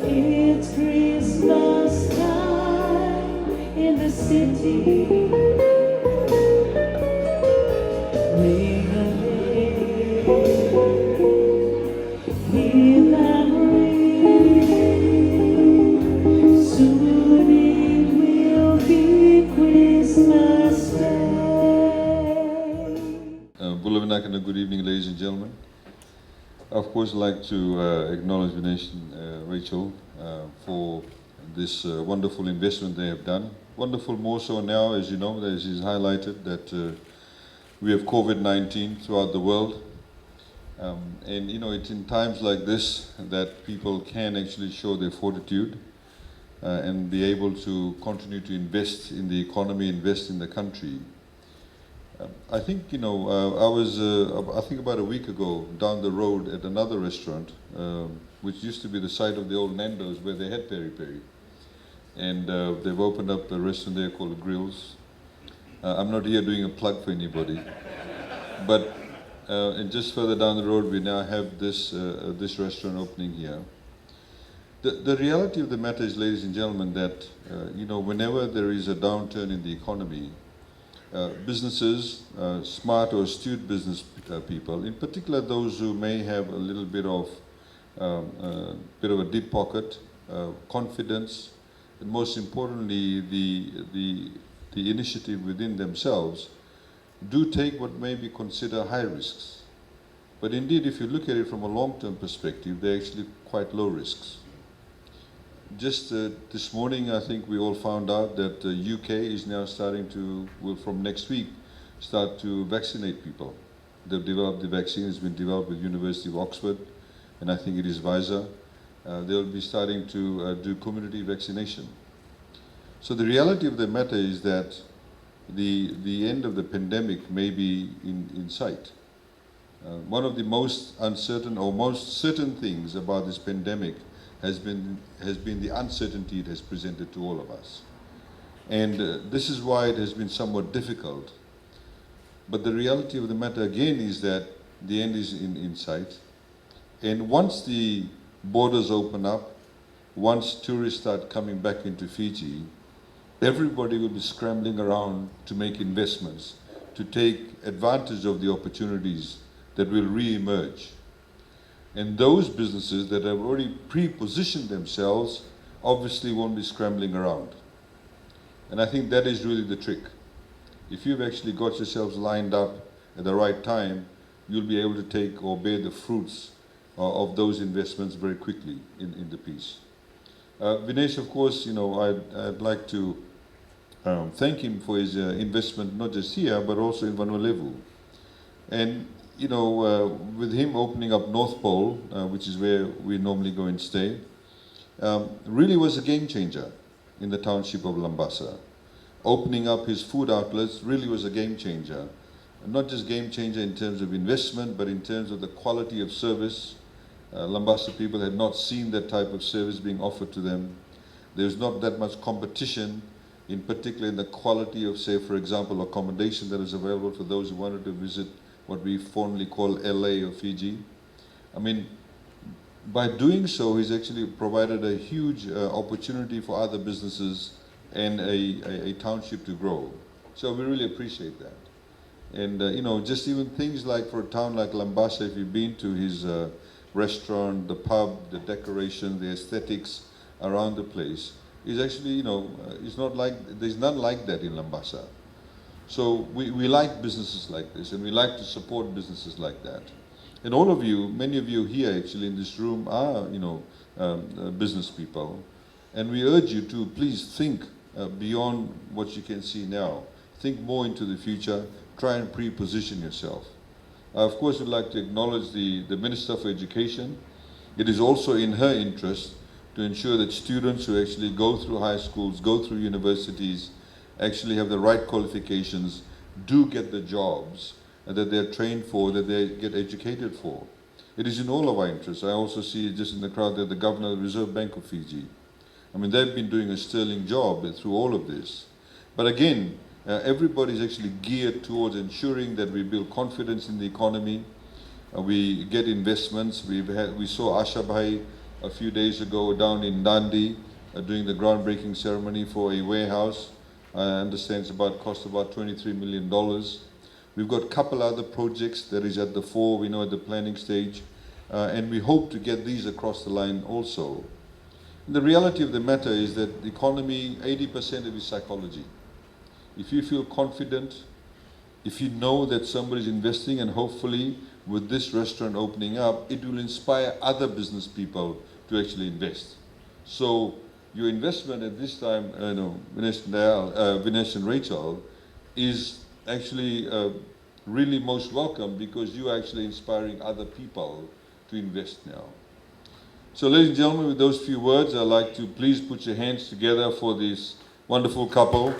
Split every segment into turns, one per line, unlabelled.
It's Christmas time in the city. Ring a bell, hear them ring. Soon it will be Christmas Day.
Bulawinakan, good evening, ladies and gentlemen. Of course, I'd like to acknowledge Vinesh and Rachel for this wonderful investment they have done. Wonderful more so now, as you know, as is highlighted, that we have COVID-19 throughout the world. And, you know, it's in times like this that people can actually show their fortitude and be able to continue to invest in the economy, invest in the country. I think, you know, I was, I think about a week ago, down the road at another restaurant, which used to be the site of the old Nando's where they had peri peri. And they've opened up a restaurant there called Grills. I'm not here doing a plug for anybody. But and just further down the road, we now have this, this restaurant opening here. The reality of the matter is, ladies and gentlemen, that, you know, whenever there is a downturn in the economy, businesses, smart or astute business people, in particular those who may have a little bit of a deep pocket, confidence, and most importantly, the initiative within themselves, do take what may be considered high risks. But indeed, if you look at it from a long-term perspective, they're actually quite low risks. Just this morning, I think we all found out that the UK is now starting to, will from next week, start to vaccinate people. They've developed the vaccine, it's been developed with University of Oxford, and I think it is Pfizer. They'll be starting to do community vaccination. So the reality of the matter is that the end of the pandemic may be in sight. One of the most uncertain or most certain things about this pandemic has been the uncertainty it has presented to all of us. And this is why it has been somewhat difficult. But the reality of the matter again is that the end is in sight. And once the borders open up, once tourists start coming back into Fiji, everybody will be scrambling around to make investments, to take advantage of the opportunities that will re-emerge. And those businesses that have already pre-positioned themselves obviously won't be scrambling around. And I think that is really the trick. If you've actually got yourselves lined up at the right time, you'll be able to take or bear the fruits of those investments very quickly in the piece. Vinesh, of course, you know, I'd like to thank him for his investment, not just here, but also in Vanuatu. And you know, with him opening up North Pole, which is where we normally go and stay, really was a game changer in the township of Lambasa. Opening up his food outlets really was a game changer. Not just game changer in terms of investment, but in terms of the quality of service. Lambasa people had not seen that type of service being offered to them. There's not that much competition, in particular in the quality of, say, for example, accommodation that is available for those who wanted to visit what we formerly call LA or Fiji. I mean, by doing so, he's actually provided a huge opportunity for other businesses and a township to grow. So we really appreciate that. And you know, just even things like for a town like Lambasa, if you've been to his restaurant, the pub, the decoration, the aesthetics around the place, is actually, you know, it's not like, there's none like that in Lambasa. So we like businesses like this, and we like to support businesses like that. And all of you, many of you here actually in this room are, you know, business people. And we urge you to please think beyond what you can see now. Think more into the future, try and pre-position yourself. Of course, we'd like to acknowledge the Minister for Education. It is also in her interest to ensure that students who actually go through high schools, go through universities, actually have the right qualifications, do get the jobs that they're trained for, that they get educated for. It is in all of our interests. I also see just in the crowd there the Governor of the Reserve Bank of Fiji. I mean, they've been doing a sterling job through all of this. But again, everybody is actually geared towards ensuring that we build confidence in the economy, We get investments. We saw Asha Bhai a few days ago down in Dandi doing the groundbreaking ceremony for a warehouse. I understand it's cost about $23 million. We've got a couple other projects that is at the fore, we know at the planning stage, and we hope to get these across the line also. The reality of the matter is that the economy, 80% of it is psychology. If you feel confident, if you know that somebody is investing, and hopefully with this restaurant opening up, it will inspire other business people to actually invest. So your investment at this time, Vinesh and Rachel, is actually really most welcome, because you are actually inspiring other people to invest now. So ladies and gentlemen, with those few words, I'd like to please put your hands together for this wonderful couple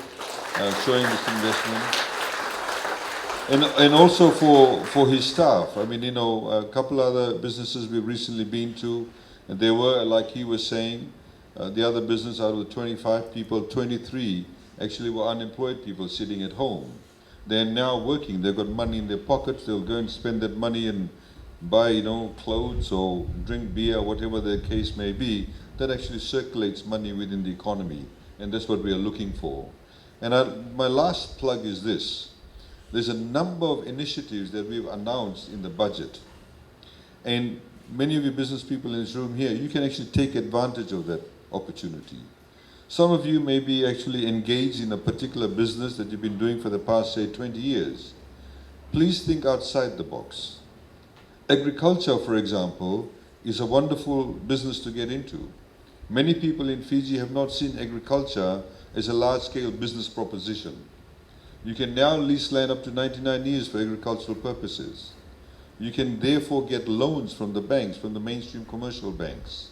showing this investment. And also for his staff. I mean, a couple other businesses we've recently been to, and there were, like he was saying, the other business, out of the 25 people, 23 actually were unemployed people sitting at home. They're now working. They've got money in their pockets. They'll go and spend that money and buy, clothes or drink beer, whatever the case may be. That actually circulates money within the economy, and that's what we are looking for. And my last plug is this. There's a number of initiatives that we've announced in the budget. And many of you business people in this room here, you can actually take advantage of that opportunity. Some of you may be actually engaged in a particular business that you've been doing for the past, say, 20 years. Please think outside the box. Agriculture, for example, is a wonderful business to get into. Many people in Fiji have not seen agriculture as a large-scale business proposition. You can now lease land up to 99 years for agricultural purposes. You can therefore get loans from the banks, from the mainstream commercial banks.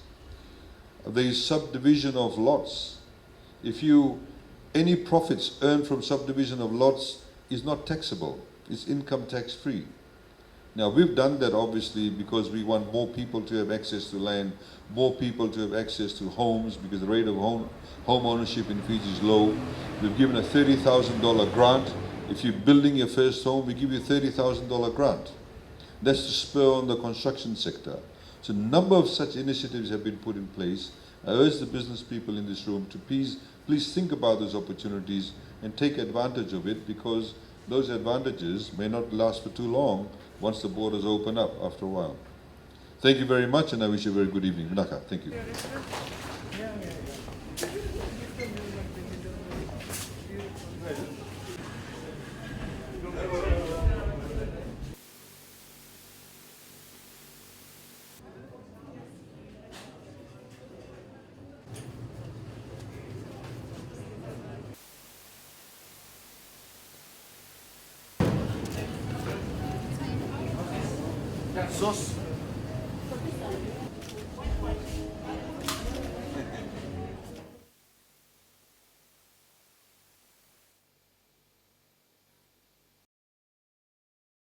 There is subdivision of lots. Any profits earned from subdivision of lots is not taxable. It's income tax free. Now, we've done that obviously because we want more people to have access to land, more people to have access to homes, because the rate of home ownership in Fiji is low. We've given a $30,000 grant. If you're building your first home, we give you a $30,000 grant. That's to spur on the construction sector. So a number of such initiatives have been put in place. I urge the business people in this room to please think about those opportunities and take advantage of it, because those advantages may not last for too long once the borders open up after a while. Thank you very much, and I wish you a very good evening. Vinaka, thank you.
Sauce.